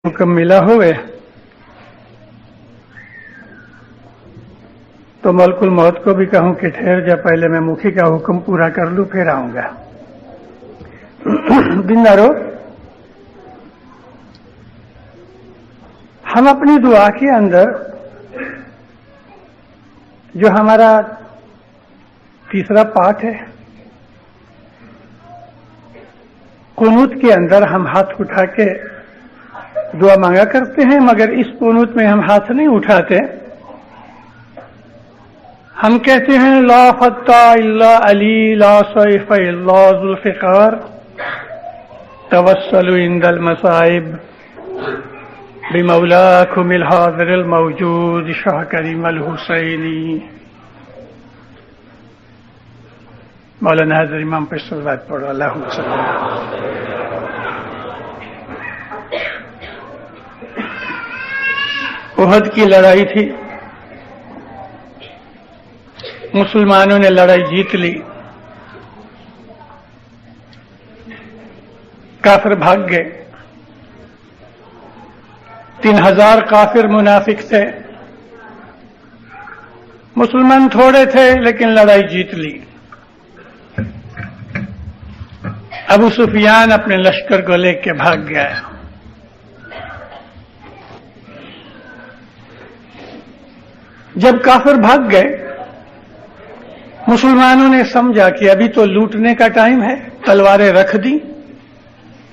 حکم ملا ہوئے تو ملک الموت کو بھی کہوں کہ ٹھہر جا، پہلے میں مکھی کا حکم پورا کر لوں پھر آؤں گا۔ بندارو، ہم اپنی دعا کے اندر جو ہمارا تیسرا پارٹ ہے، قنوت کے اندر ہم ہاتھ اٹھا کے دعا مانگا کرتے ہیں، مگر اس قنوت میں ہم ہاتھ نہیں اٹھاتے۔ ہم کہتے ہیں لا فتح الا علی، لا سیف الا ذوالفقار، توسل عند المصائب بمولاکم الحاضر الموجود شاہ کریم الحسینی۔ مولانا حضرت امام پہ صلوات پڑھو، اللہم صلی اللہ علیہ وسلم۔ احد کی لڑائی تھی، مسلمانوں نے لڑائی جیت لی، کافر بھاگ گئے۔ 3000 کافر منافق تھے، مسلمان تھوڑے تھے لیکن لڑائی جیت لی۔ ابو سفیان اپنے لشکر کو لے کے بھاگ گیا۔ جب کافر بھاگ گئے، مسلمانوں نے سمجھا کہ ابھی تو لوٹنے کا ٹائم ہے، تلواریں رکھ دی،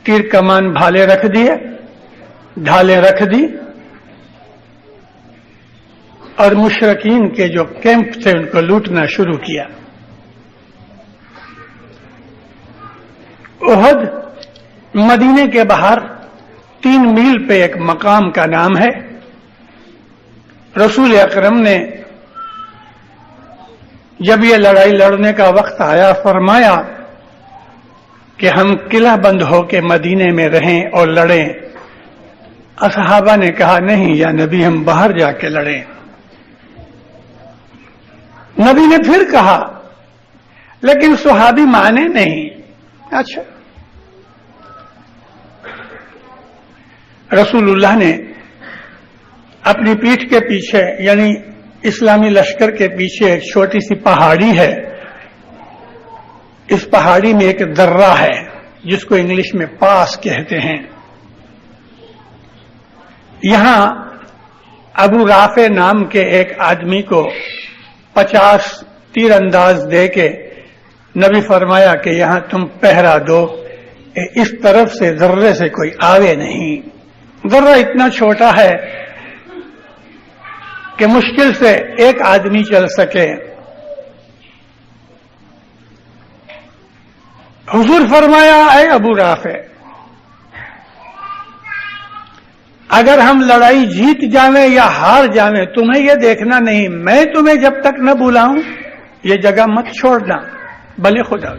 تیر کمان بھالے رکھ دیے، ڈھالیں رکھ دی، اور مشرکین کے جو کیمپ تھے ان کو لوٹنا شروع کیا۔ احد مدینے کے باہر 3 میل پہ ایک مقام کا نام ہے۔ رسول اکرم نے جب یہ لڑائی لڑنے کا وقت آیا، فرمایا کہ ہم قلعہ بند ہو کے مدینے میں رہیں اور لڑیں۔ اصحابہ نے کہا نہیں یا نبی، ہم باہر جا کے لڑیں۔ نبی نے پھر کہا، لیکن صحابی مانے نہیں۔ اچھا، رسول اللہ نے اپنی پیٹھ کے پیچھے، یعنی اسلامی لشکر کے پیچھے ایک چھوٹی سی پہاڑی ہے، اس پہاڑی میں ایک درہ ہے جس کو انگلش میں پاس کہتے ہیں۔ یہاں ابو رافع نام کے ایک آدمی کو 50 تیر انداز دے کے نبی فرمایا کہ یہاں تم پہرا دو، اس طرف سے درے سے کوئی آوے نہیں۔ درہ اتنا چھوٹا ہے کہ مشکل سے ایک آدمی چل سکے۔ حضور فرمایا، اے ابو رافع، اگر ہم لڑائی جیت جاویں یا ہار جاویں تمہیں یہ دیکھنا نہیں، میں تمہیں جب تک نہ بلاؤں یہ جگہ مت چھوڑنا، بھلے خدا۔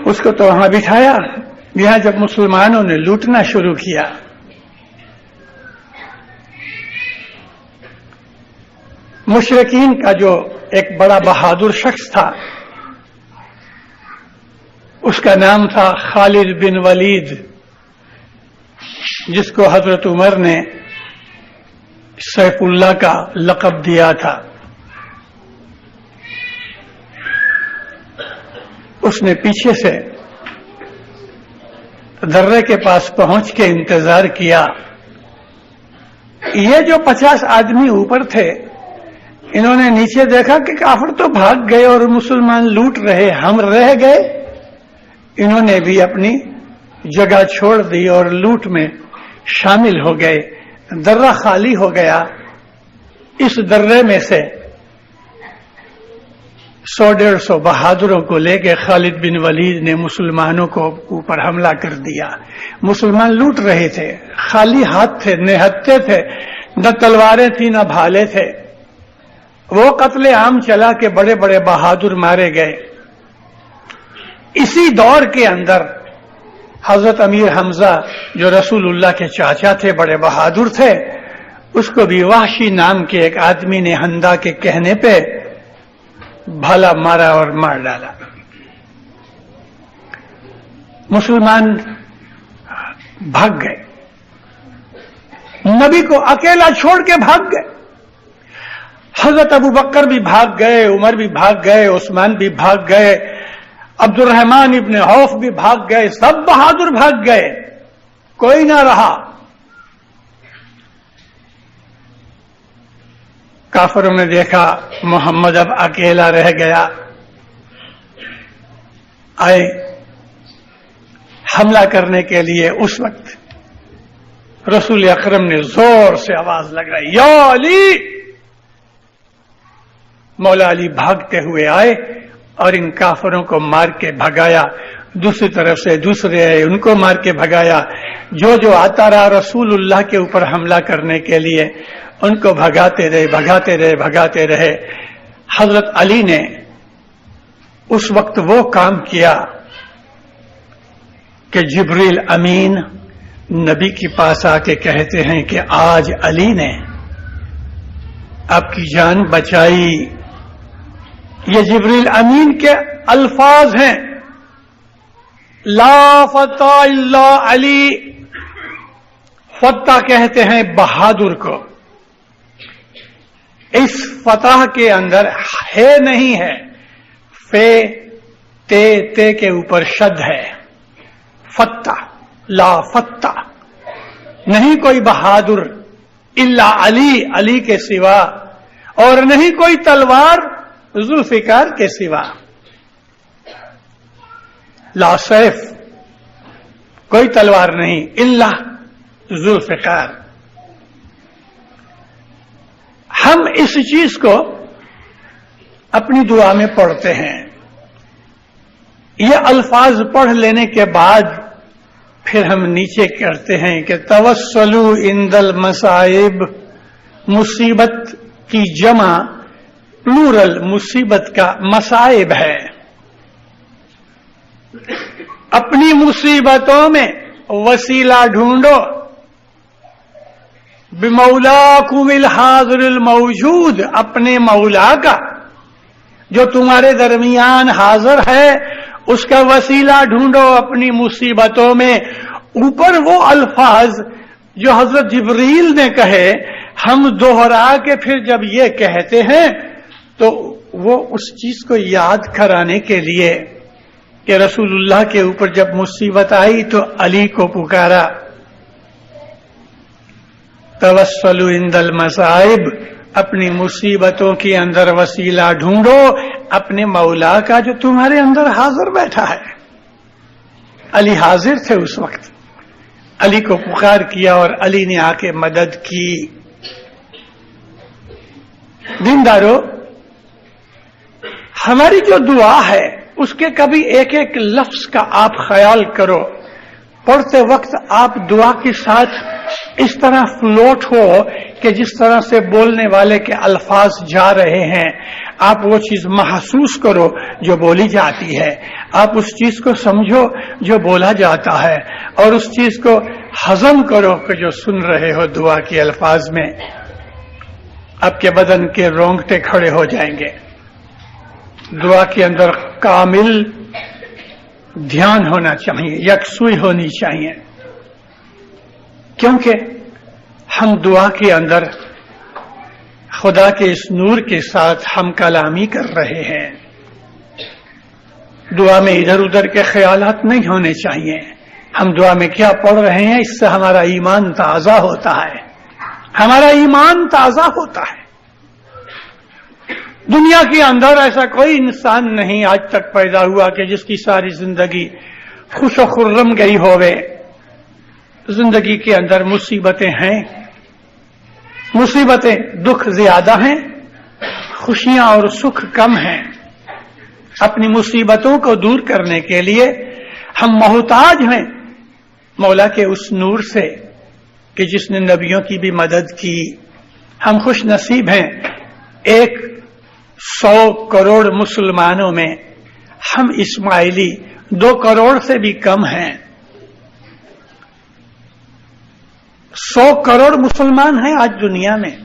اس کو تو وہاں بٹھایا۔ یہاں جب مسلمانوں نے لوٹنا شروع کیا، مشرکین کا جو ایک بڑا بہادر شخص تھا، اس کا نام تھا خالد بن ولید، جس کو حضرت عمر نے سیف اللہ کا لقب دیا تھا۔ اس نے پیچھے سے درے کے پاس پہنچ کے انتظار کیا۔ یہ جو 50 آدمی اوپر تھے، انہوں نے نیچے دیکھا کہ کافر تو بھاگ گئے اور مسلمان لوٹ رہے، ہم رہ گئے۔ انہوں نے بھی اپنی جگہ چھوڑ دی اور لوٹ میں شامل ہو گئے۔ درہ خالی ہو گیا۔ اس درے میں سے 100-150 بہادروں کو لے کے خالد بن ولید نے مسلمانوں کو اوپر حملہ کر دیا۔ مسلمان لوٹ رہے تھے، خالی ہاتھ تھے، نہتے تھے، نہ تلواریں تھیں نہ بھالے تھے۔ وہ قتل عام چلا کہ بڑے بڑے بہادر مارے گئے۔ اسی دور کے اندر حضرت امیر حمزہ جو رسول اللہ کے چاچا تھے، بڑے بہادر تھے، اس کو بھی وحشی نام کے ایک آدمی نے حندا کے کہنے پہ بھالا مارا اور مار ڈالا۔ مسلمان بھاگ گئے، نبی کو اکیلا چھوڑ کے بھاگ گئے۔ حضرت ابو بکر بھی بھاگ گئے، عمر بھی بھاگ گئے، عثمان بھی بھاگ گئے، عبد الرحمن ابن عوف بھی بھاگ گئے، سب بہادر بھاگ گئے، کوئی نہ رہا۔ کافروں نے دیکھا محمد اب اکیلا رہ گیا، آئے حملہ کرنے کے لیے۔ اس وقت رسول اکرم نے زور سے آواز لگائی، یا علی! مولا علی بھاگتے ہوئے آئے اور ان کافروں کو مار کے بھگایا، دوسری طرف سے دوسرے آئے، ان کو مار کے بھگایا، جو آتا رہا رسول اللہ کے اوپر حملہ کرنے کے لیے ان کو بھگاتے رہے۔ حضرت علی نے اس وقت وہ کام کیا کہ جبریل امین نبی کے پاس آ کے کہتے ہیں کہ آج علی نے آپ کی جان بچائی۔ یہ جبریل امین کے الفاظ ہیں، لا فتح الا علی۔ فتح کہتے ہیں بہادر کو، اس فتح کے اندر ہے نہیں ہے، فے تے کے اوپر شد ہے، فتح، لا فتح، نہیں کوئی بہادر الا علی، علی کے سوا، اور نہیں کوئی تلوار ذوالفقار کے سوا، لا سیف، کوئی تلوار نہیں، الا ذوالفقار۔ ہم اس چیز کو اپنی دعا میں پڑھتے ہیں، یہ الفاظ پڑھ لینے کے بعد پھر ہم نیچے کرتے ہیں کہ توسلوا عند المصائب، مصیبت کی جمع پلورل مصیبت کا مصائب ہے۔ اپنی مصیبتوں میں وسیلہ ڈھونڈو، بمولاکم الحاضر الموجود، اپنے مولا کا جو تمہارے درمیان حاضر ہے اس کا وسیلہ ڈھونڈو اپنی مصیبتوں میں۔ اوپر وہ الفاظ جو حضرت جبریل نے کہے ہم دوہرا کے پھر جب یہ کہتے ہیں تو وہ اس چیز کو یاد کرانے کے لیے کہ رسول اللہ کے اوپر جب مصیبت آئی تو علی کو پکارا، توسلوا عند المصائب، اپنی مصیبتوں کے اندر وسیلہ ڈھونڈو اپنے مولا کا جو تمہارے اندر حاضر بیٹھا ہے۔ علی حاضر تھے اس وقت، علی کو پکار کیا اور علی نے آ کے مدد کی۔ دیندارو، ہماری جو دعا ہے اس کے کبھی ایک ایک لفظ کا آپ خیال کرو، پڑھتے وقت آپ دعا کے ساتھ اس طرح فلوٹ ہو کہ جس طرح سے بولنے والے کے الفاظ جا رہے ہیں آپ وہ چیز محسوس کرو جو بولی جاتی ہے، آپ اس چیز کو سمجھو جو بولا جاتا ہے، اور اس چیز کو ہضم کرو کہ جو سن رہے ہو دعا کے الفاظ میں۔ آپ کے بدن کے رونگٹے کھڑے ہو جائیں گے۔ دعا کے اندر کامل دھیان ہونا چاہیے، یکسوئی ہونی چاہیے، کیونکہ ہم دعا کے اندر خدا کے اس نور کے ساتھ ہم کلامی کر رہے ہیں۔ دعا میں ادھر ادھر کے خیالات نہیں ہونے چاہیے۔ ہم دعا میں کیا پڑھ رہے ہیں اس سے ہمارا ایمان تازہ ہوتا ہے، ہمارا ایمان تازہ ہوتا ہے۔ دنیا کے اندر ایسا کوئی انسان نہیں آج تک پیدا ہوا کہ جس کی ساری زندگی خوش و خرم گئی ہوئے۔ زندگی کے اندر مصیبتیں ہیں، مصیبتیں دکھ زیادہ ہیں، خوشیاں اور سکھ کم ہیں۔ اپنی مصیبتوں کو دور کرنے کے لیے ہم محتاج ہیں مولا کے اس نور سے کہ جس نے نبیوں کی بھی مدد کی۔ ہم خوش نصیب ہیں 100 کروڑ مسلمانوں میں ہم اسماعیلی 2 کروڑ سے بھی کم ہیں۔ 100 کروڑ مسلمان ہیں آج دنیا میں،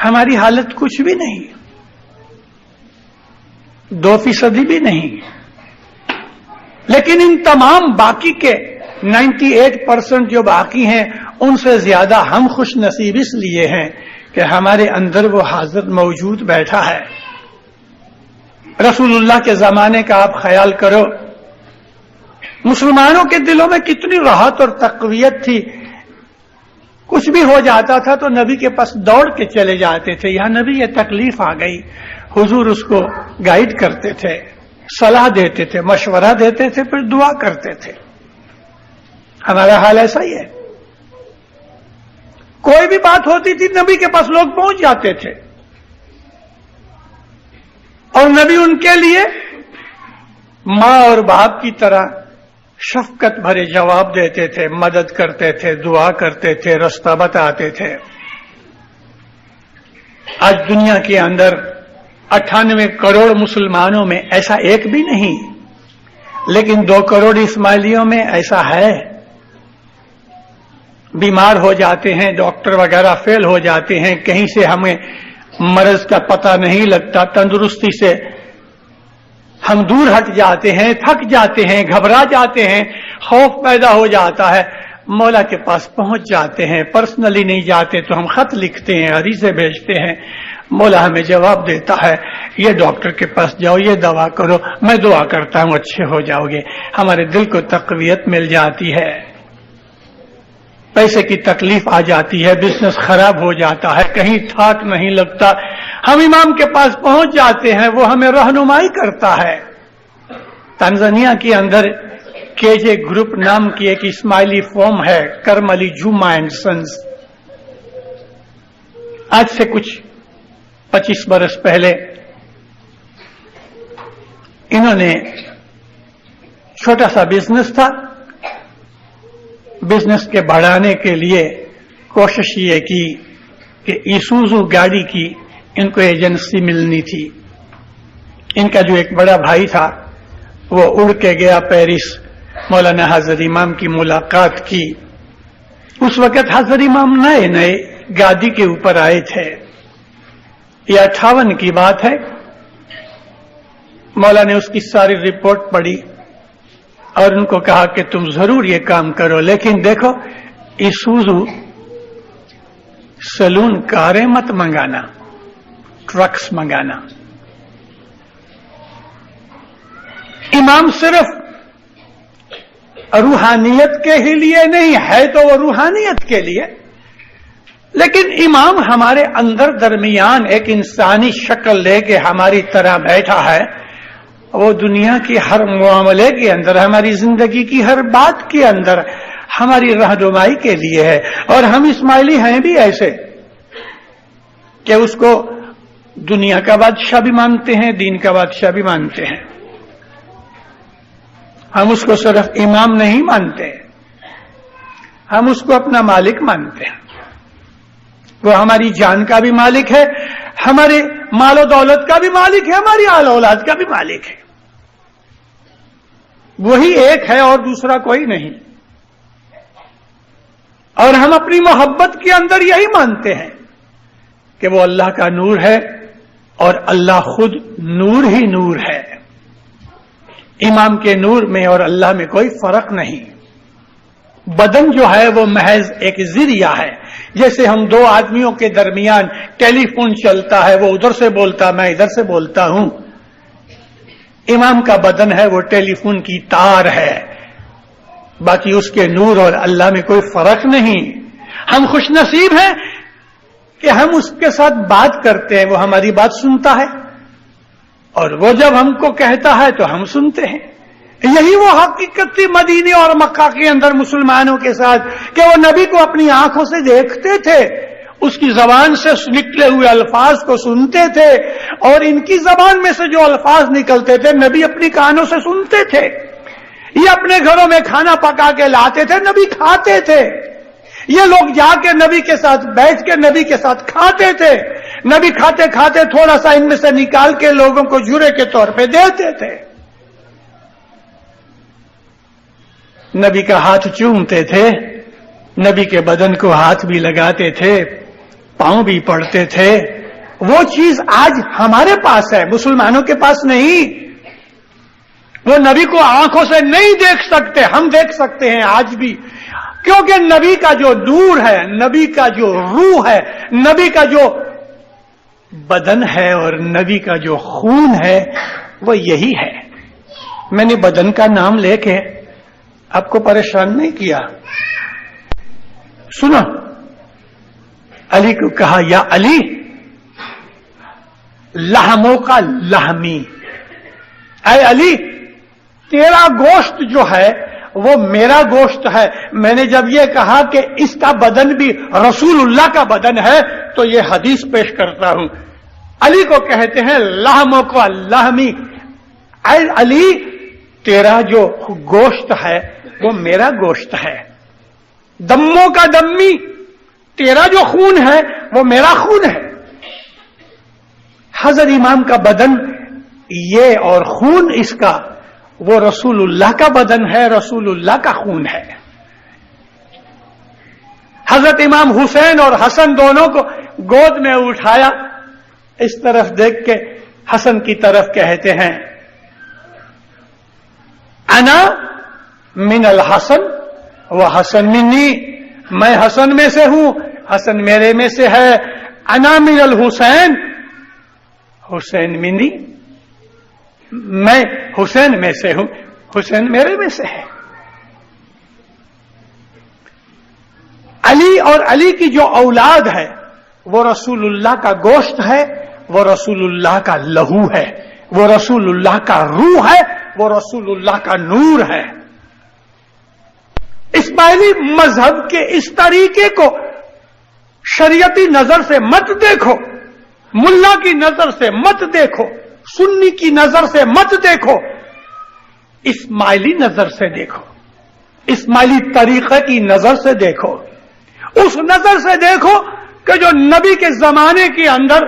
ہماری حالت کچھ بھی نہیں، 2% بھی نہیں، لیکن ان تمام باقی کے 98% جو باقی ہیں ان سے زیادہ ہم خوش نصیب اس لیے ہیں کہ ہمارے اندر وہ حضرت موجود بیٹھا ہے. رسول اللہ کے زمانے کا آپ خیال کرو، مسلمانوں کے دلوں میں کتنی راحت اور تقویت تھی. کچھ بھی ہو جاتا تھا تو نبی کے پاس دوڑ کے چلے جاتے تھے. یہاں نبی یہ تکلیف آ گئی، حضور اس کو گائیڈ کرتے تھے، صلاح دیتے تھے، مشورہ دیتے تھے، پھر دعا کرتے تھے. ہمارا حال ایسا ہی ہے. کوئی بھی بات ہوتی تھی نبی کے پاس لوگ پہنچ جاتے تھے اور نبی ان کے لیے ماں اور باپ کی طرح شفقت بھرے جواب دیتے تھے، مدد کرتے تھے، دعا کرتے تھے، رستہ بتاتے تھے. آج دنیا کے اندر 98 کروڑ مسلمانوں میں ایسا ایک بھی نہیں، لیکن 2 کروڑ اسماعیلیوں میں ایسا ہے. بیمار ہو جاتے ہیں، ڈاکٹر وغیرہ فیل ہو جاتے ہیں، کہیں سے ہمیں مرض کا پتہ نہیں لگتا، تندرستی سے ہم دور ہٹ جاتے ہیں، تھک جاتے ہیں، گھبرا جاتے ہیں، خوف پیدا ہو جاتا ہے. مولا کے پاس پہنچ جاتے ہیں. پرسنلی نہیں جاتے تو ہم خط لکھتے ہیں، عریضے بھیجتے ہیں. مولا ہمیں جواب دیتا ہے، یہ ڈاکٹر کے پاس جاؤ، یہ دوا کرو، میں دعا کرتا ہوں اچھے ہو جاؤ گے. ہمارے دل کو تقویت مل جاتی ہے. پیسے کی تکلیف آ جاتی ہے، بزنس خراب ہو جاتا ہے، کہیں تھاک نہیں لگتا، ہم امام کے پاس پہنچ جاتے ہیں، وہ ہمیں رہنمائی کرتا ہے. تنزانیہ کے اندر KJ گروپ نام کی ایک اسماعیلی فارم ہے، کرم علی جمعہ اینڈ سنز. آج سے کچھ 25 برس پہلے انہوں نے چھوٹا سا بزنس تھا. بزنس کے بڑھانے کے لیے کوشش یہ کی کہ ایسوزو گاڑی کی ان کو ایجنسی ملنی تھی. ان کا جو ایک بڑا بھائی تھا وہ اڑ کے گیا پیرس، مولانا حضرت امام کی ملاقات کی. اس وقت حضرت امام نئے نئے گادی کے اوپر آئے تھے. یہ 58 کی بات ہے. مولا نے اس کی ساری رپورٹ پڑھی اور ان کو کہا کہ تم ضرور یہ کام کرو، لیکن دیکھو ایسوزو سلون کاریں مت منگانا، ٹرکس منگانا. امام صرف روحانیت کے ہی لیے نہیں ہے، تو وہ روحانیت کے لیے، لیکن امام ہمارے اندر درمیان ایک انسانی شکل لے کے ہماری طرح بیٹھا ہے. وہ دنیا کی ہر معاملے کے اندر، ہماری زندگی کی ہر بات کے اندر ہماری رہنمائی کے لیے ہے. اور ہم اسماعیلی ہیں بھی ایسے کہ اس کو دنیا کا بادشاہ بھی مانتے ہیں، دین کا بادشاہ بھی مانتے ہیں. ہم اس کو صرف امام نہیں مانتے، ہم اس کو اپنا مالک مانتے ہیں. وہ ہماری جان کا بھی مالک ہے، ہمارے مال و دولت کا بھی مالک ہے، ہماری آل اولاد کا بھی مالک ہے. وہی ایک ہے اور دوسرا کوئی نہیں. اور ہم اپنی محبت کے اندر یہی مانتے ہیں کہ وہ اللہ کا نور ہے اور اللہ خود نور ہی نور ہے. امام کے نور میں اور اللہ میں کوئی فرق نہیں. بدن جو ہے وہ محض ایک ذریعہ ہے. جیسے ہم 2 آدمیوں کے درمیان ٹیلی فون چلتا ہے، وہ ادھر سے بولتا، میں ادھر سے بولتا ہوں. امام کا بدن ہے وہ ٹیلی فون کی تار ہے، باقی اس کے نور اور اللہ میں کوئی فرق نہیں. ہم خوش نصیب ہیں کہ ہم اس کے ساتھ بات کرتے ہیں، وہ ہماری بات سنتا ہے اور وہ جب ہم کو کہتا ہے تو ہم سنتے ہیں. یہی وہ حقیقت تھی مدینے اور مکہ کے اندر مسلمانوں کے ساتھ کہ وہ نبی کو اپنی آنکھوں سے دیکھتے تھے، اس کی زبان سے نکلے ہوئے الفاظ کو سنتے تھے، اور ان کی زبان میں سے جو الفاظ نکلتے تھے نبی اپنی کانوں سے سنتے تھے. یہ اپنے گھروں میں کھانا پکا کے لاتے تھے، نبی کھاتے تھے. یہ لوگ جا کے نبی کے ساتھ بیٹھ کے نبی کے ساتھ کھاتے تھے. نبی کھاتے کھاتے تھوڑا سا ان میں سے نکال کے لوگوں کو جرے کے طور پہ دیتے تھے. نبی کا ہاتھ چومتے تھے، نبی کے بدن کو ہاتھ بھی لگاتے تھے، پاؤں بھی پڑتے تھے. وہ چیز آج ہمارے پاس ہے، مسلمانوں کے پاس نہیں. وہ نبی کو آنکھوں سے نہیں دیکھ سکتے، ہم دیکھ سکتے ہیں آج بھی، کیونکہ نبی کا جو نور ہے، نبی کا جو روح ہے، نبی کا جو بدن ہے اور نبی کا جو خون ہے وہ یہی ہے۔ میں نے بدن کا نام لے کے آپ کو پریشان نہیں کیا، سنا علی کو کہا یا علی لحموں کا لحمی، اے علی تیرا گوشت جو ہے وہ میرا گوشت ہے۔ میں نے جب یہ کہا کہ اس کا بدن بھی رسول اللہ کا بدن ہے تو یہ حدیث پیش کرتا ہوں۔ علی کو کہتے ہیں لحموں کا لحمی، اے علی تیرا جو گوشت ہے وہ میرا گوشت ہے، دموں کا دمی، تیرا جو خون ہے وہ میرا خون ہے۔ حضرت امام کا بدن یہ اور خون اس کا وہ رسول اللہ کا بدن ہے، رسول اللہ کا خون ہے۔ حضرت امام حسین اور حسن دونوں کو گود میں اٹھایا، اس طرف دیکھ کے حسن کی طرف کہتے ہیں انا من الحسن و حسن منی، میں حسن میں سے ہوں، حسن میرے میں سے ہے۔ انا من الحسین، حسین منی، میں حسین میں سے ہوں، حسین میرے میں سے ہے۔ علی اور علی کی جو اولاد ہے وہ رسول اللہ کا گوشت ہے، وہ رسول اللہ کا لہو ہے، وہ رسول اللہ کا روح ہے، وہ رسول اللہ کا نور ہے۔ اسماعیلی مذہب کے اس طریقے کو شریعتی نظر سے مت دیکھو، ملا کی نظر سے مت دیکھو، سنی کی نظر سے مت دیکھو، اسماعیلی نظر سے دیکھو، اسماعیلی طریقے کی نظر سے دیکھو۔ اس نظر سے دیکھو کہ جو نبی کے زمانے کے اندر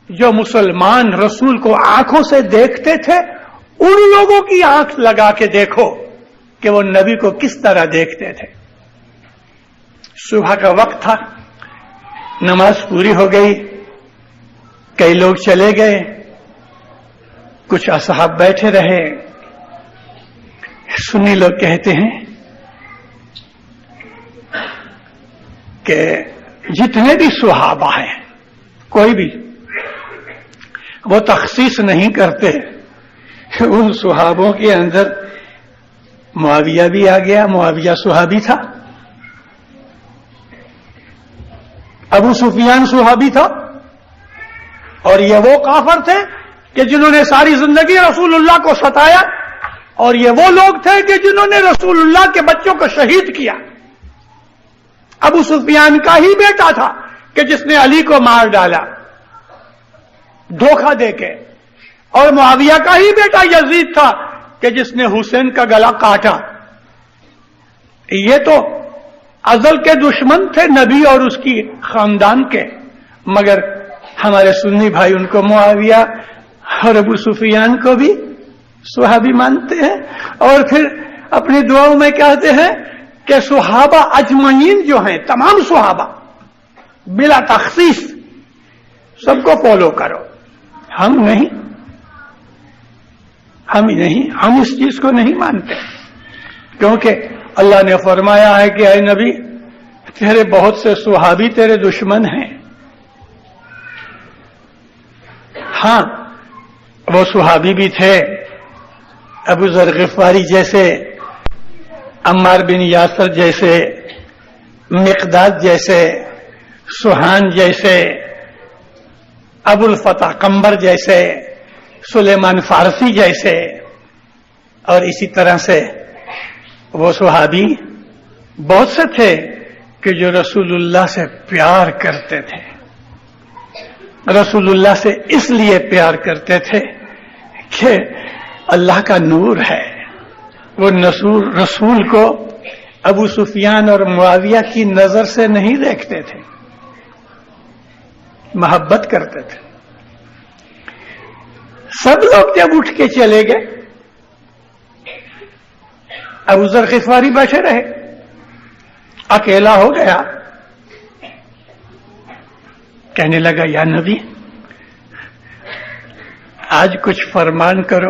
جو مسلمان رسول کو آنکھوں سے دیکھتے تھے، ان لوگوں کی آنکھ لگا کے دیکھو کہ وہ نبی کو کس طرح دیکھتے تھے۔ صبح کا وقت تھا، نماز پوری ہو گئی، کئی لوگ چلے گئے، کچھ اصحاب بیٹھے رہے۔ سنی لوگ کہتے ہیں کہ جتنے بھی صحابہ ہیں کوئی بھی وہ تخصیص نہیں کرتے، ان صحابوں کے اندر معاویہ بھی آ گیا، معاویہ صحابی تھا، ابو سفیان صحابی تھا، اور یہ وہ کافر تھے کہ جنہوں نے ساری زندگی رسول اللہ کو ستایا، اور یہ وہ لوگ تھے کہ جنہوں نے رسول اللہ کے بچوں کو شہید کیا۔ ابو سفیان کا ہی بیٹا تھا کہ جس نے علی کو مار ڈالا دھوکہ دے کے، اور معاویہ کا ہی بیٹا یزید تھا کہ جس نے حسین کا گلا کاٹا۔ یہ تو ازل کے دشمن تھے نبی اور اس کی خاندان کے، مگر ہمارے سنی بھائی ان کو معاویہ اور ابو سفیان کو بھی صحابی مانتے ہیں، اور پھر اپنی دعاؤں میں کہتے ہیں کہ صحابہ اجمعین جو ہیں، تمام صحابہ بلا تخصیص سب کو فالو کرو۔ ہم نہیں، ہم اس چیز کو نہیں مانتے، کیونکہ اللہ نے فرمایا ہے کہ اے نبی تیرے بہت سے صحابی تیرے دشمن ہیں۔ ہاں وہ صحابی بھی تھے، ابو ذر غفاری جیسے، عمار بن یاسر جیسے، مقداد جیسے، سہان جیسے، ابو الفتح قمبر جیسے، سلیمان فارسی جیسے، اور اسی طرح سے وہ صحابی بہت سے تھے کہ جو رسول اللہ سے پیار کرتے تھے، رسول اللہ سے اس لیے پیار کرتے تھے کہ اللہ کا نور ہے۔ وہ رسول کو ابو سفیان اور معاویہ کی نظر سے نہیں دیکھتے تھے، محبت کرتے تھے۔ سب لوگ جب اٹھ کے چلے گئے، ابو ذر غفاری بیٹھے رہے، اکیلا ہو گیا، کہنے لگا یا نبی آج کچھ فرمان کرو۔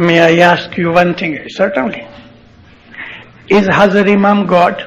may I ask you one thing? Certainly. Is Hazrat Imam God?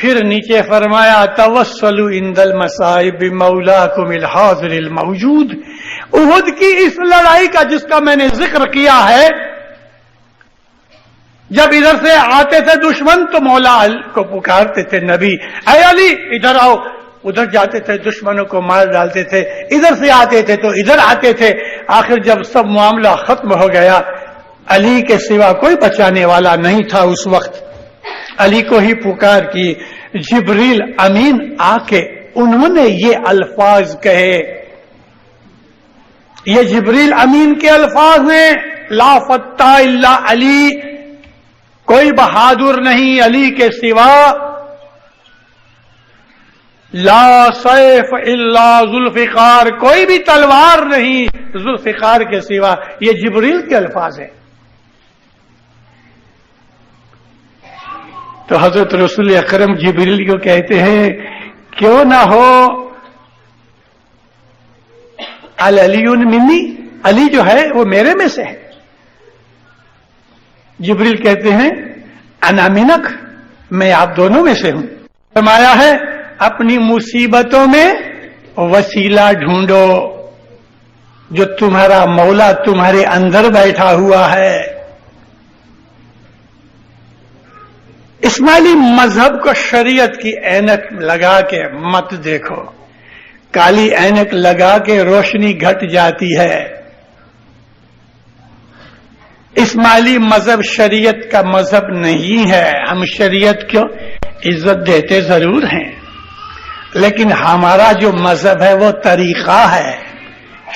پھر نیچے فرمایا توسلوا عند المصائب بمولاکم الحاضر الموجود. احد کی اس لڑائی کا جس کا میں نے ذکر کیا ہے، جب ادھر سے آتے تھے دشمن تو مولا کو پکارتے تھے نبی اے علی ادھر آؤ، ادھر جاتے تھے دشمنوں کو مار ڈالتے تھے، ادھر سے آتے تھے تو ادھر آتے تھے. آخر جب سب معاملہ ختم ہو گیا، علی کے سوا کوئی بچانے والا نہیں تھا اس وقت. علی کو ہی پکار کی. جبریل امین آ کے انہوں نے یہ الفاظ کہے، یہ جبریل امین کے الفاظ ہیں، لا فتح الا علی، کوئی بہادر نہیں علی کے سوا، لا سیف الا ذوالفقار، کوئی بھی تلوار نہیں ذوالفقار کے سوا. یہ جبریل کے الفاظ ہیں. تو حضرت رسول اکرم جبریل کو کہتے ہیں کیوں نہ ہو علی منی، علی جو ہے وہ میرے میں سے ہے. جبریل کہتے ہیں انا منک، میں آپ دونوں میں سے ہوں. فرمایا ہے اپنی مصیبتوں میں وسیلہ ڈھونڈو، جو تمہارا مولا تمہارے اندر بیٹھا ہوا ہے. اسماعیلی مذہب کو شریعت کی اینک لگا کے مت دیکھو، کالی اینک لگا کے روشنی گھٹ جاتی ہے. اسماعیلی مذہب شریعت کا مذہب نہیں ہے. ہم شریعت کو عزت دیتے ضرور ہیں، لیکن ہمارا جو مذہب ہے وہ طریقہ ہے،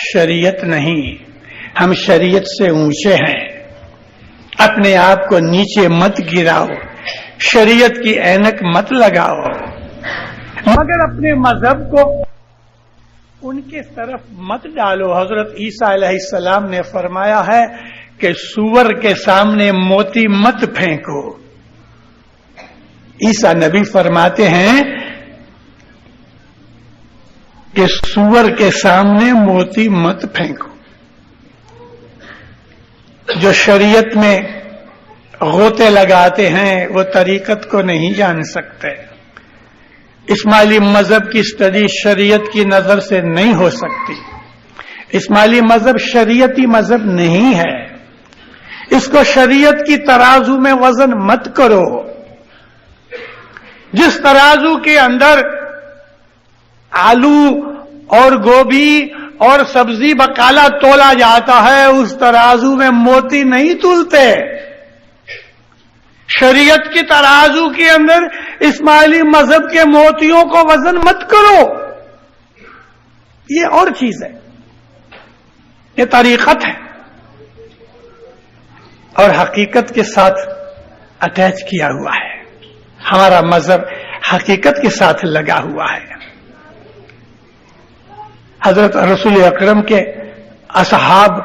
شریعت نہیں. ہم شریعت سے اونچے ہیں. اپنے آپ کو نیچے مت گراؤ، شریعت کی اینک مت لگاؤ، مگر اپنے مذہب کو ان کے طرف مت ڈالو. حضرت عیسیٰ علیہ السلام نے فرمایا ہے کہ سور کے سامنے موتی مت پھینکو. عیسیٰ نبی فرماتے ہیں کہ سور کے سامنے موتی مت پھینکو. جو شریعت میں غوطے لگاتے ہیں وہ طریقت کو نہیں جان سکتے. اسماعیلی مذہب کی اسٹڈی شریعت کی نظر سے نہیں ہو سکتی. اسماعیلی مذہب شریعتی مذہب نہیں ہے. اس کو شریعت کی ترازو میں وزن مت کرو. جس ترازو کے اندر آلو اور گوبھی اور سبزی بقالہ تولا جاتا ہے اس ترازو میں موتی نہیں تولتے. شریعت کی ترازو کے اندر اسماعیلی مذہب کے موتیوں کو وزن مت کرو. یہ اور چیز ہے، یہ طریقت ہے اور حقیقت کے ساتھ اٹیچ کیا ہوا ہے. ہمارا مذہب حقیقت کے ساتھ لگا ہوا ہے. حضرت رسول اکرم کے اصحاب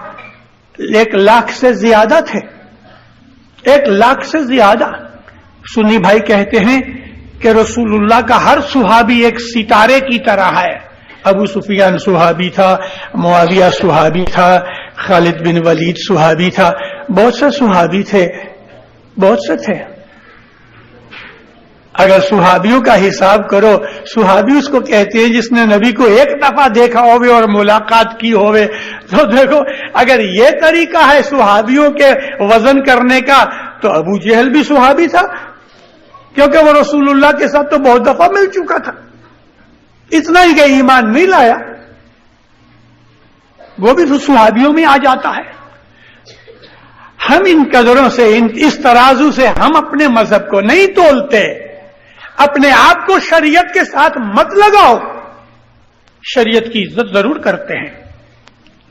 1,00,000 سے زیادہ تھے، 1,00,000 سے زیادہ. سنی بھائی کہتے ہیں کہ رسول اللہ کا ہر صحابی ایک ستارے کی طرح ہے. ابو سفیان صحابی تھا، معاویہ صحابی تھا، خالد بن ولید صحابی تھا، بہت سے صحابی تھے، بہت سے تھے. اگر صحابیوں کا حساب کرو، صحابی اس کو کہتے ہیں جس نے نبی کو ایک دفعہ دیکھا ہوئے اور ملاقات کی ہوئے. تو دیکھو اگر یہ طریقہ ہے صحابیوں کے وزن کرنے کا تو ابو جہل بھی صحابی تھا، کیونکہ وہ رسول اللہ کے ساتھ تو بہت دفعہ مل چکا تھا. اتنا ہی کہ ایمان نہیں لایا، وہ بھی تو صحابیوں میں آ جاتا ہے. ہم ان قدروں سے اس ترازو سے ہم اپنے مذہب کو نہیں تولتے. اپنے آپ کو شریعت کے ساتھ مت لگاؤ. شریعت کی عزت ضرور کرتے ہیں،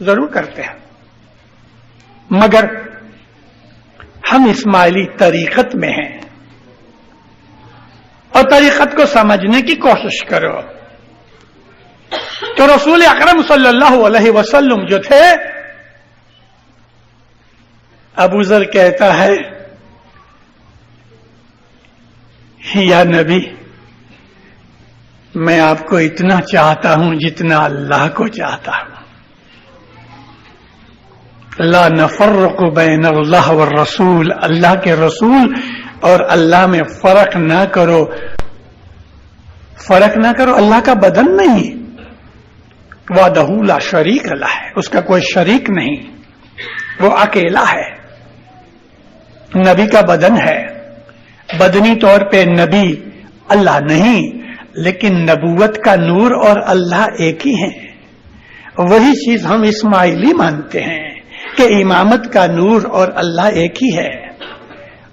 ضرور کرتے ہیں، مگر ہم اسماعیلی طریقت میں ہیں اور طریقت کو سمجھنے کی کوشش کرو. تو رسول اکرم صلی اللہ علیہ وسلم جو تھے، ابو ذر کہتا ہے یا نبی میں آپ کو اتنا چاہتا ہوں جتنا اللہ کو چاہتا ہوں. لا نفرق بین اللہ والرسول، اللہ کے رسول اور اللہ میں فرق نہ کرو. فرق نہ کرو. اللہ کا بدن نہیں, وحدہ لا شریک لہ ہے, اس کا کوئی شریک نہیں, وہ اکیلا ہے. نبی کا بدن ہے, بدنی طور پہ نبی اللہ نہیں, لیکن نبوت کا نور اور اللہ ایک ہی ہیں. وہی چیز ہم اسماعیلی مانتے ہیں کہ امامت کا نور اور اللہ ایک ہی ہے.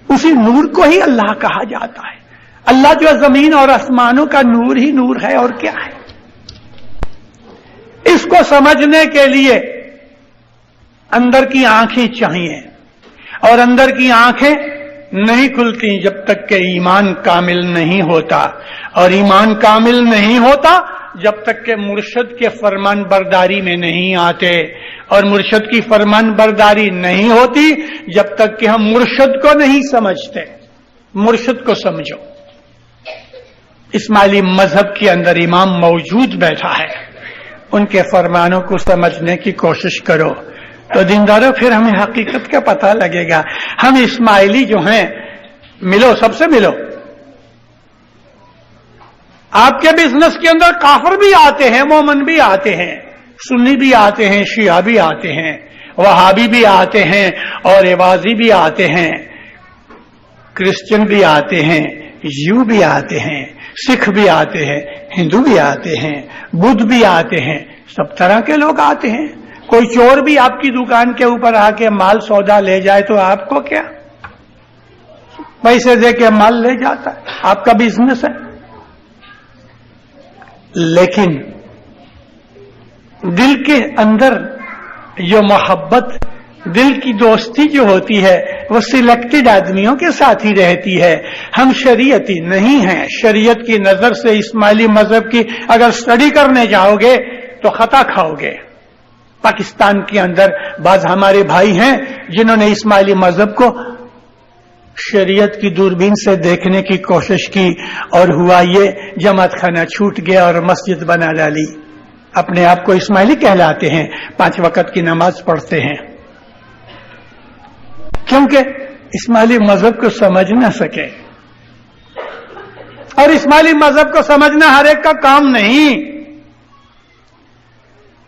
اسی نور کو ہی اللہ کہا جاتا ہے. اللہ جو زمین اور آسمانوں کا نور ہی نور ہے, اور کیا ہے. اس کو سمجھنے کے لیے اندر کی آنکھیں چاہیے, اور اندر کی آنکھیں نہیں کھلتی جب تک کہ ایمان کامل نہیں ہوتا, اور ایمان کامل نہیں ہوتا جب تک کہ مرشد کے فرمان برداری میں نہیں آتے, اور مرشد کی فرمان برداری نہیں ہوتی جب تک کہ ہم مرشد کو نہیں سمجھتے. مرشد کو سمجھو. اسماعیلی مذہب کے اندر امام موجود بیٹھا ہے, ان کے فرمانوں کو سمجھنے کی کوشش کرو تو دینداروں پھر ہمیں حقیقت کا پتہ لگے گا. ہم اسماعیلی جو ہیں, ملو, سب سے ملو. آپ کے بزنس کے اندر کافر بھی آتے ہیں, مومن بھی آتے ہیں, سنی بھی آتے ہیں, شیعہ بھی آتے ہیں, وہابی بھی آتے ہیں, اور عوازی بھی آتے ہیں, کرسچن بھی آتے ہیں, یو بھی آتے ہیں, سکھ بھی آتے ہیں, ہندو بھی آتے ہیں, بدھ بھی آتے ہیں, سب طرح کے لوگ آتے ہیں. کوئی چور بھی آپ کی دکان کے اوپر آ کے مال سودا لے جائے تو آپ کو کیا, پیسے دے کے مال لے جاتا ہے, آپ کا بزنس ہے. لیکن دل کے اندر جو محبت, دل کی دوستی جو ہوتی ہے وہ سلیکٹڈ آدمیوں کے ساتھ ہی رہتی ہے. ہم شریعتی نہیں ہیں. شریعت کی نظر سے اسماعیلی مذہب کی اگر اسٹڈی کرنے جاؤ گے تو خطا کھاؤ گے. پاکستان کے اندر بعض ہمارے بھائی ہیں جنہوں نے اسماعیلی مذہب کو شریعت کی دوربین سے دیکھنے کی کوشش کی, اور ہوا یہ جماعت خانہ چھوٹ گیا اور مسجد بنا ڈالی. اپنے آپ کو اسماعیلی کہلاتے ہیں, 5 وقت کی نماز پڑھتے ہیں, کیونکہ اسماعیلی مذہب کو سمجھ نہ سکے. اور اسماعیلی مذہب کو سمجھنا ہر ایک کا کام نہیں.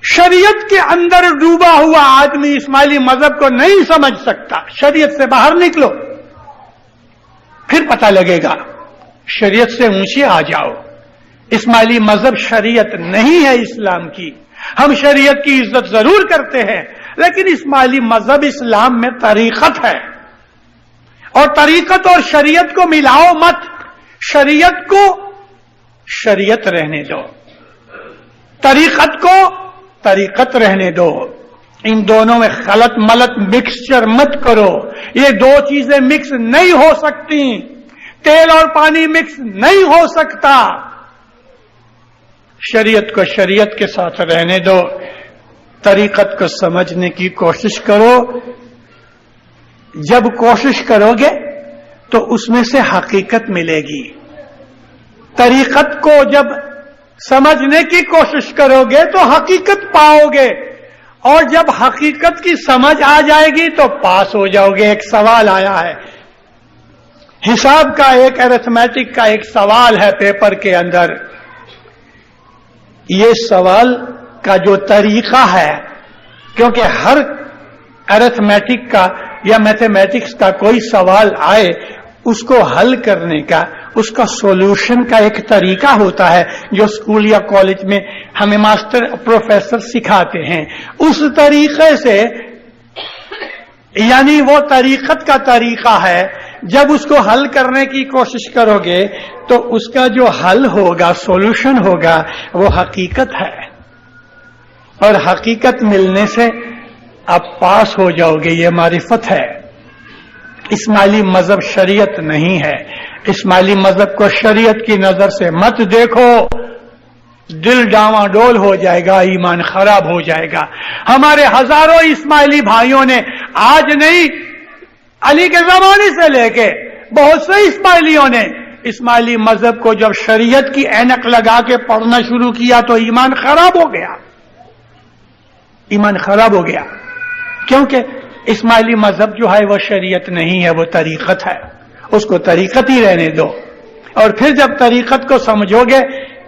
شریعت کے اندر ڈوبا ہوا آدمی اسماعیلی مذہب کو نہیں سمجھ سکتا. شریعت سے باہر نکلو, پھر پتہ لگے گا. شریعت سے اونچے آ جاؤ. اسماعیلی مذہب شریعت نہیں ہے اسلام کی. ہم شریعت کی عزت ضرور کرتے ہیں, لیکن اسماعیلی مذہب اسلام میں طریقت ہے, اور طریقت اور شریعت کو ملاؤ مت. شریعت کو شریعت رہنے دو, طریقت کو طریقت رہنے دو. ان دونوں میں خلط ملط مکسچر مت کرو. یہ دو چیزیں مکس نہیں ہو سکتی. تیل اور پانی مکس نہیں ہو سکتا. شریعت کو شریعت کے ساتھ رہنے دو, طریقت کو سمجھنے کی کوشش کرو. جب کوشش کرو گے تو اس میں سے حقیقت ملے گی. طریقت کو جب سمجھنے کی کوشش کرو گے تو حقیقت پاؤ گے, اور جب حقیقت کی سمجھ آ جائے گی تو پاس ہو جاؤ گے. ایک سوال آیا ہے, حساب کا, ایک ارتھمیٹک کا ایک سوال ہے پیپر کے اندر. یہ سوال کا جو طریقہ ہے, کیونکہ ہر ارتھمیٹک کا یا میتھمیٹکس کا کوئی سوال آئے, اس کو حل کرنے کا, اس کا سولوشن کا ایک طریقہ ہوتا ہے جو اسکول یا کالج میں ہمیں ماسٹر پروفیسر سکھاتے ہیں. اس طریقے سے, یعنی وہ طریقت کا طریقہ ہے. جب اس کو حل کرنے کی کوشش کرو گے تو اس کا جو حل ہوگا, سولوشن ہوگا, وہ حقیقت ہے, اور حقیقت ملنے سے آپ پاس ہو جاؤ گے. یہ معرفت ہے. اسماعیلی مذہب شریعت نہیں ہے. اسماعیلی مذہب کو شریعت کی نظر سے مت دیکھو, دل ڈاواں ڈول ہو جائے گا, ایمان خراب ہو جائے گا. ہمارے ہزاروں اسماعیلی بھائیوں نے, آج نہیں علی کے زمانے سے لے کے بہت سے اسماعیلیوں نے اسماعیلی مذہب کو جب شریعت کی اینک لگا کے پڑھنا شروع کیا تو ایمان خراب ہو گیا. ایمان خراب ہو گیا, کیونکہ اسماعیلی مذہب جو ہے وہ شریعت نہیں ہے, وہ طریقت ہے. اس کو طریقت ہی رہنے دو. اور پھر جب طریقت کو سمجھو گے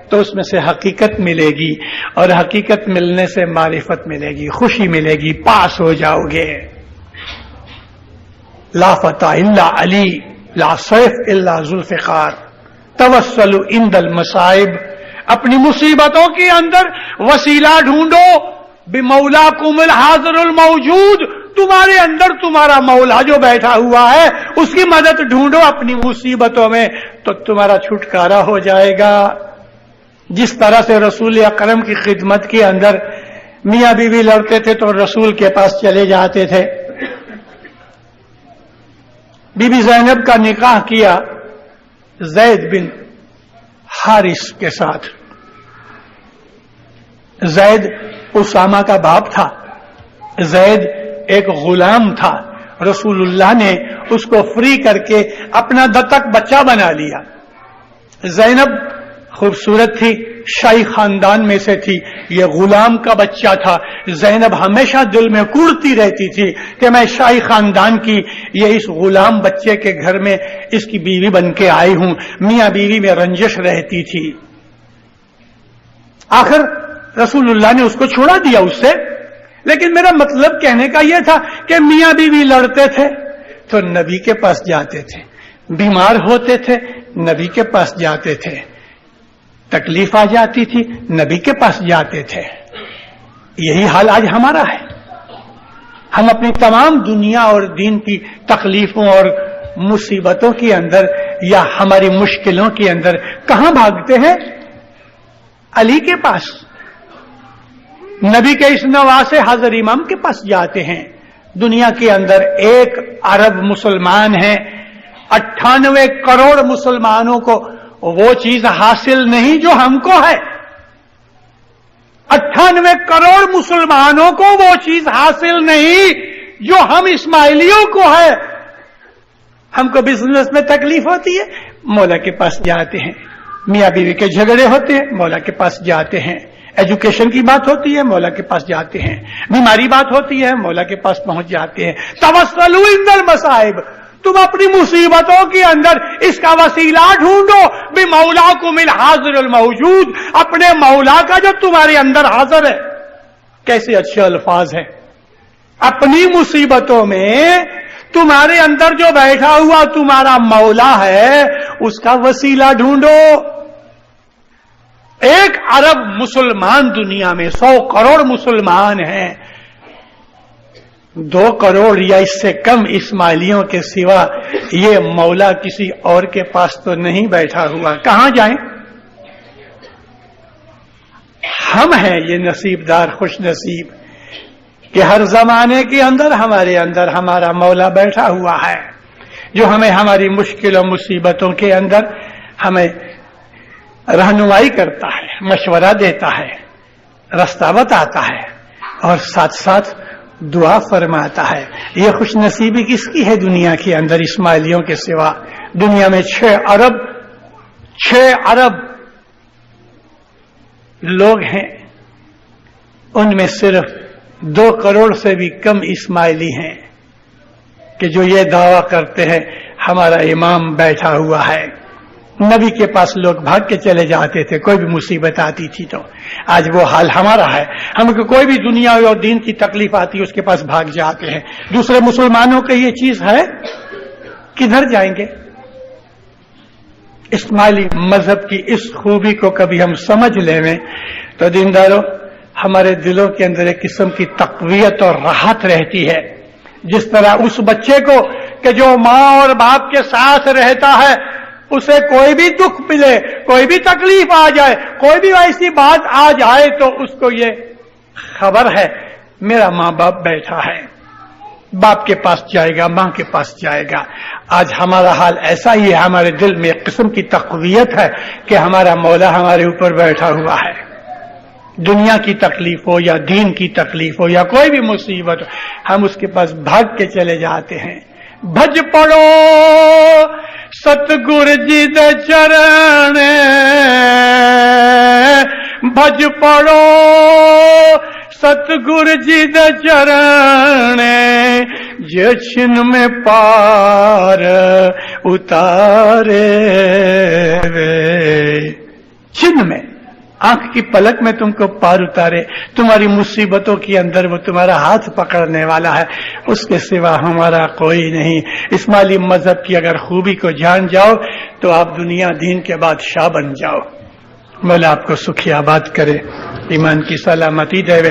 تو اس میں سے حقیقت ملے گی، اور حقیقت ملنے سے معرفت ملے گی، خوشی ملے گی، پاس ہو جاؤ گے۔ لا فتح الا علی، لا سیف الا ذوالفقار، توسل عند المصائب، اپنی مصیبتوں کے اندر وسیلہ ڈھونڈو، بمولاکم الحاضر الموجود، تمہارے اندر تمہارا مولا جو بیٹھا ہوا ہے اس کی مدد ڈھونڈو اپنی مصیبتوں میں، تو تمہارا چھٹکارا ہو جائے گا۔ جس طرح سے رسول اکرم کی خدمت کے اندر میاں بیوی لڑتے تھے تو رسول کے پاس چلے جاتے تھے۔ بی بی زینب کا نکاح کیا زید بن حارث کے ساتھ۔ زید اسامہ کا باپ تھا، زید ایک غلام تھا، رسول اللہ نے اس کو فری کر کے اپنا دتک بچہ بنا لیا۔ زینب خوبصورت تھی، شاہی خاندان میں سے تھی، یہ غلام کا بچہ تھا۔ زینب ہمیشہ دل میں کوڑتی رہتی تھی کہ میں شاہی خاندان کی یہ اس غلام بچے کے گھر میں اس کی بیوی بن کے آئی ہوں، میاں بیوی میں رنجش رہتی تھی۔ آخر رسول اللہ نے اس کو چھوڑا دیا اس سے، لیکن میرا مطلب کہنے کا یہ تھا کہ میاں بیوی لڑتے تھے تو نبی کے پاس جاتے تھے، بیمار ہوتے تھے نبی کے پاس جاتے تھے، تکلیف آ جاتی تھی نبی کے پاس جاتے تھے۔ یہی حال آج ہمارا ہے۔ ہم اپنی تمام دنیا اور دین کی تکلیفوں اور مصیبتوں کے اندر یا ہماری مشکلوں کے اندر کہاں بھاگتے ہیں؟ علی کے پاس، نبی کے اس نواسے حضرت امام کے پاس جاتے ہیں۔ دنیا کے اندر 1 ارب مسلمان ہیں، 98 کروڑ مسلمانوں کو وہ چیز حاصل نہیں جو ہم کو ہے۔ 98 کروڑ مسلمانوں کو وہ چیز حاصل نہیں جو ہم اسماعیلیوں کو ہے۔ ہم کو بزنس میں تکلیف ہوتی ہے، مولا کے پاس جاتے ہیں۔ میاں بیوی کے جھگڑے ہوتے ہیں، مولا کے پاس جاتے ہیں۔ ایجوکیشن کی بات ہوتی ہے، مولا کے پاس جاتے ہیں۔ بیماری بات ہوتی ہے، مولا کے پاس پہنچ جاتے ہیں۔ توسلوا عند المصائب، تم اپنی مصیبتوں کے اندر اس کا وسیلہ ڈھونڈو، بمولاکم الحاضر الموجود، اپنے مولا کا جو تمہارے اندر حاضر ہے۔ کیسے اچھے الفاظ ہیں۔ اپنی مصیبتوں میں تمہارے اندر جو بیٹھا ہوا تمہارا مولا ہے اس کا وسیلہ ڈھونڈو۔ 1 ارب مسلمان دنیا میں، 100 کروڑ مسلمان ہیں، 2 کروڑ یا اس سے کم اسماعیلیوں کے سوا یہ مولا کسی اور کے پاس تو نہیں بیٹھا ہوا۔ کہاں جائیں؟ ہم ہیں یہ نصیب دار، خوش نصیب کہ ہر زمانے کے اندر ہمارے اندر ہمارا مولا بیٹھا ہوا ہے، جو ہمیں ہماری مشکل و مصیبتوں کے اندر ہمیں رہنمائی کرتا ہے، مشورہ دیتا ہے، رستہ بتاتا ہے اور ساتھ ساتھ دعا فرماتا ہے۔ یہ خوش نصیبی کس کی ہے دنیا کے اندر اسماعیلیوں کے سوا؟ دنیا میں 6 ارب لوگ ہیں، ان میں صرف 2 کروڑ سے بھی کم اسماعیلی ہیں کہ جو یہ دعویٰ کرتے ہیں ہمارا امام بیٹھا ہوا ہے۔ نبی کے پاس لوگ بھاگ کے چلے جاتے تھے کوئی بھی مصیبت آتی تھی تو۔ آج وہ حال ہمارا ہے، ہم کو کوئی بھی دنیا اور دین کی تکلیف آتی ہے اس کے پاس بھاگ جاتے ہیں۔ دوسرے مسلمانوں کے یہ چیز ہے، کدھر جائیں گے؟ اسماعیلی مذہب کی اس خوبی کو کبھی ہم سمجھ لیں تو دینداروں، ہمارے دلوں کے اندر ایک قسم کی تقویت اور راحت رہتی ہے۔ جس طرح اس بچے کو کہ جو ماں اور باپ کے ساتھ رہتا ہے، اسے کوئی بھی دکھ ملے، کوئی بھی تکلیف آ جائے، کوئی بھی ایسی بات آ جائے تو اس کو یہ خبر ہے میرا ماں باپ بیٹھا ہے، باپ کے پاس جائے گا، ماں کے پاس جائے گا۔ آج ہمارا حال ایسا ہی ہے، ہمارے دل میں ایک قسم کی تقویت ہے کہ ہمارا مولا ہمارے اوپر بیٹھا ہوا ہے۔ دنیا کی تکلیف ہو یا دین کی تکلیف ہو یا کوئی بھی مصیبت ہو، ہم اس کے پاس بھاگ کے چلے جاتے ہیں۔ بھج پڑو ستگور جی دے چرن، بھج پڑو ستگور جی دے چرن، جو چھن میں پار اتارے وے، چھن میں، آنکھ کی پلک میں تم کو پار اتارے، تمہاری مصیبتوں کے اندر وہ تمہارا ہاتھ پکڑنے والا ہے، اس کے سوا ہمارا کوئی نہیں۔ اسماعیلی مذہب کی اگر خوبی کو جان جاؤ تو آپ دنیا دین کے بادشاہ بن جاؤ۔ مولا آپ کو سکھی آباد کرے، ایمان کی سلامتی دے،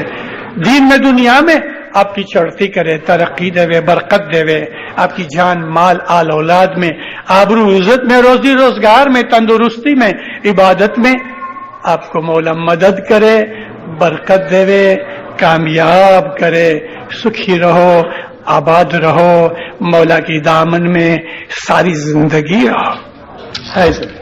دین میں دنیا میں آپ کی چڑھتی کرے، ترقی دے، برکت دے، آپ کی جان مال آل اولاد میں، آبرو عزت میں، روزی روزگار میں، تندرستی میں، عبادت میں آپ کو مولا مدد کرے، برکت دے، کامیاب کرے، سکھی رہو، آباد رہو، مولا کی دامن میں ساری زندگی رہو۔